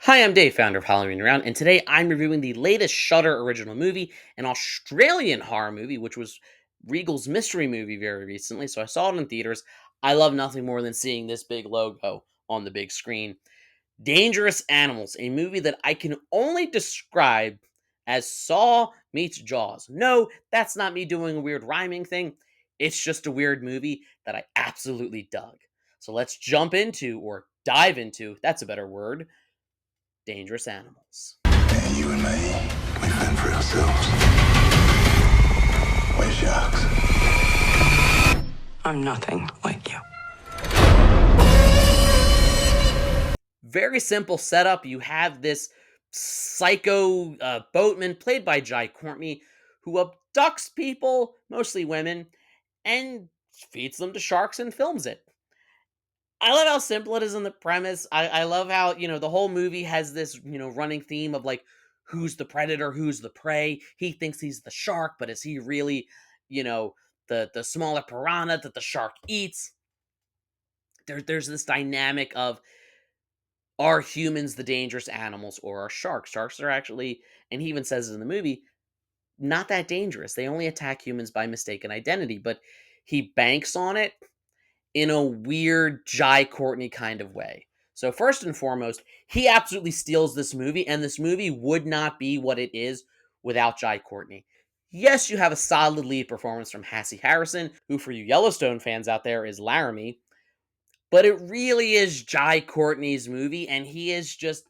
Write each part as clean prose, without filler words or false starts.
Hi, I'm Dave, founder of Halloween Around, and today I'm reviewing the latest Shudder original movie, an Australian horror movie, which was Regal's mystery movie very recently. So I saw it in theaters. I love nothing more than seeing this big logo on the big screen. Dangerous Animals, a movie that I can only describe as Saw meets Jaws. No, that's not me doing a weird rhyming thing. It's just a weird movie that I absolutely dug. So let's jump into, or dive into, that's a better word, Dangerous Animals. And you and me, we fend for ourselves. We're sharks. I'm nothing like you. Very simple setup. You have this psycho boatman played by Jai Courtney who abducts people, mostly women, and feeds them to sharks and films it. I love how simple it is in the premise. I love how, the whole movie has this, running theme of like, who's the predator, who's the prey. He thinks he's the shark, but is he really, you know, the smaller piranha that the shark eats? There's this dynamic of, are humans the dangerous animals or are sharks? Sharks are actually, and he even says it in the movie, not that dangerous. They only attack humans by mistaken identity, but he banks on it in a weird Jai Courtney kind of way. So first and foremost, he absolutely steals this movie, and this movie would not be what it is without Jai Courtney. Yes, you have a solid lead performance from Hassie Harrison, who for you Yellowstone fans out there is Laramie, but it really is Jai Courtney's movie, and he is just,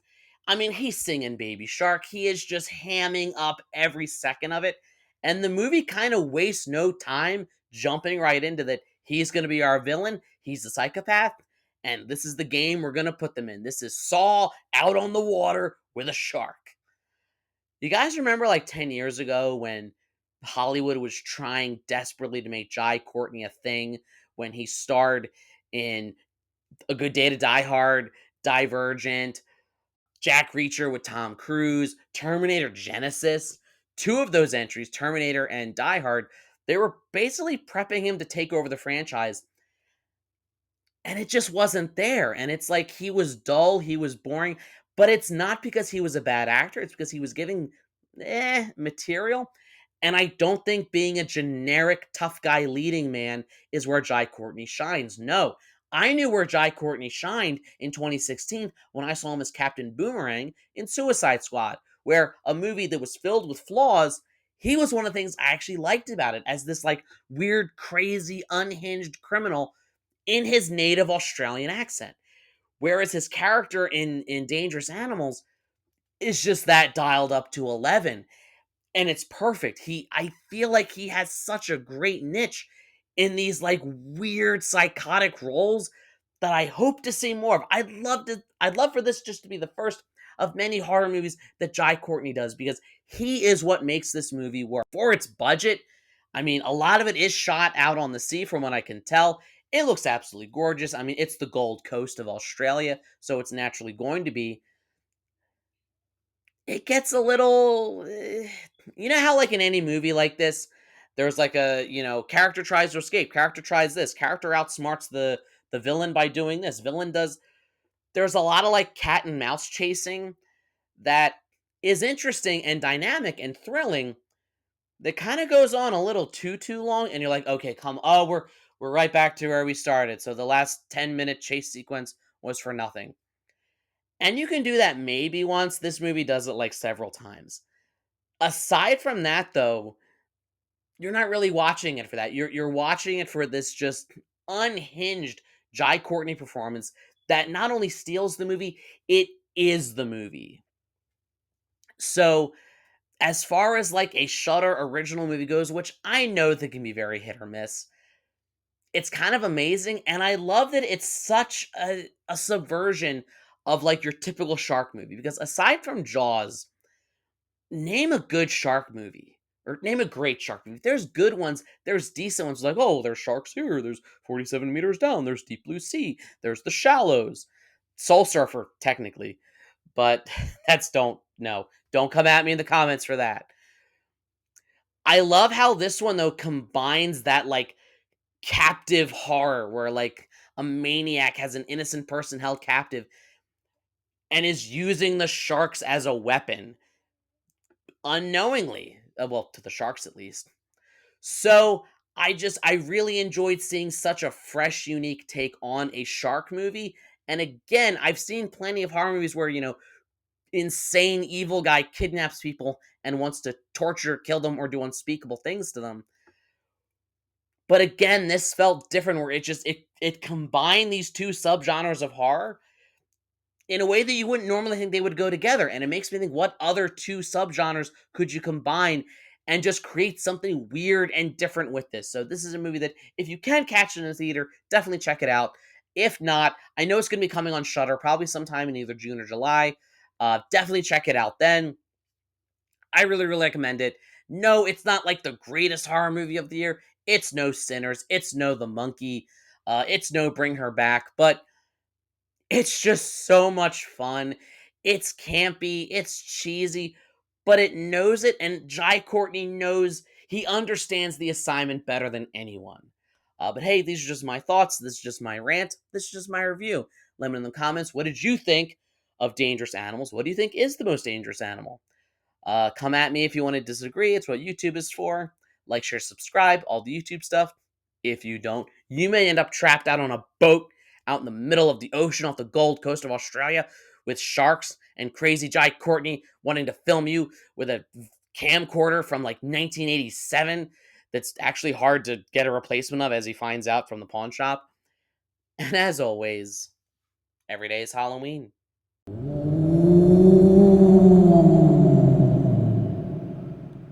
he's singing Baby Shark. He is just hamming up every second of it. And the movie kind of wastes no time jumping right into that. He's going to be our villain. He's the psychopath. And this is the game we're going to put them in. This is Saw out on the water with a shark. You guys remember like 10 years ago when Hollywood was trying desperately to make Jai Courtney a thing when he starred in A Good Day to Die Hard, Divergent, Jack Reacher with Tom Cruise, Terminator Genesis. Two of those entries, Terminator and Die Hard, they were basically prepping him to take over the franchise. And it just wasn't there. And it's like he was dull, he was boring, but it's not because he was a bad actor, it's because he was giving material. And I don't think being a generic tough guy leading man is where Jai Courtney shines. No. I knew where Jai Courtney shined in 2016 when I saw him as Captain Boomerang in Suicide Squad, where a movie that was filled with flaws, he was one of the things I actually liked about it as this like weird, crazy, unhinged criminal in his native Australian accent. Whereas his character in Dangerous Animals is just that dialed up to 11. And it's perfect. I feel like he has such a great niche in these like weird psychotic roles that I hope to see more of. I'd love for this just to be the first of many horror movies that Jai Courtney does, because he is what makes this movie work. For its budget, a lot of it is shot out on the sea from what I can tell. It looks absolutely gorgeous. It's the Gold Coast of Australia, so it's naturally going to be. It gets a little, you know how like in any movie like this, there's like a, character tries to escape, character tries this, character outsmarts the villain by doing this, villain does. There's a lot of like cat and mouse chasing that is interesting and dynamic and thrilling, that kind of goes on a little too long, and you're like, okay, come, oh, we're right back to where we started. So the last 10-minute chase sequence was for nothing. And you can do that maybe once. This movie does it like several times. Aside from that, though, you're not really watching it for that. You're watching it for this just unhinged Jai Courtney performance that not only steals the movie, it is the movie. So as far as like a Shudder original movie goes, which I know that can be very hit or miss, it's kind of amazing. And I love that it's such a subversion of like your typical shark movie. Because aside from Jaws, name a good shark movie. Or name a great shark movie. There's good ones. There's decent ones like, oh, there's sharks here. There's 47 meters down. There's Deep Blue Sea. There's The Shallows. Soul Surfer, technically. But that's don't come at me in the comments for that. I love how this one though combines that like captive horror where like a maniac has an innocent person held captive. and is using the sharks as a weapon unknowingly. Well, to the sharks at least. So I really enjoyed seeing such a fresh, unique take on a shark movie. And again, I've seen plenty of horror movies where, insane evil guy kidnaps people and wants to torture, kill them, or do unspeakable things to them. But again, this felt different where it combined these two subgenres of horror in a way that you wouldn't normally think they would go together. And it makes me think, what other two subgenres could you combine and just create something weird and different with this? So this is a movie that if you can catch it in a theater, definitely check it out. If not, I know it's going to be coming on Shutter probably sometime in either June or July. Definitely check it out then. I really, really recommend it. No, it's not like the greatest horror movie of the year. It's no Sinners. It's no The Monkey. It's no Bring Her Back. But it's just so much fun. It's campy, it's cheesy, but it knows it, and Jai Courtney knows he understands the assignment better than anyone. But hey, these are just my thoughts. This is just my rant. This is just my review. Let me know in the comments, what did you think of Dangerous Animals? What do you think is the most dangerous animal? Come at me if you want to disagree. It's what YouTube is for. Like, share, subscribe, all the YouTube stuff. If you don't, you may end up trapped out on a boat out in the middle of the ocean off the Gold Coast of Australia with sharks and crazy Jai Courtney wanting to film you with a camcorder from like 1987 that's actually hard to get a replacement of, as he finds out from the pawn shop. And as always, every day is Halloween.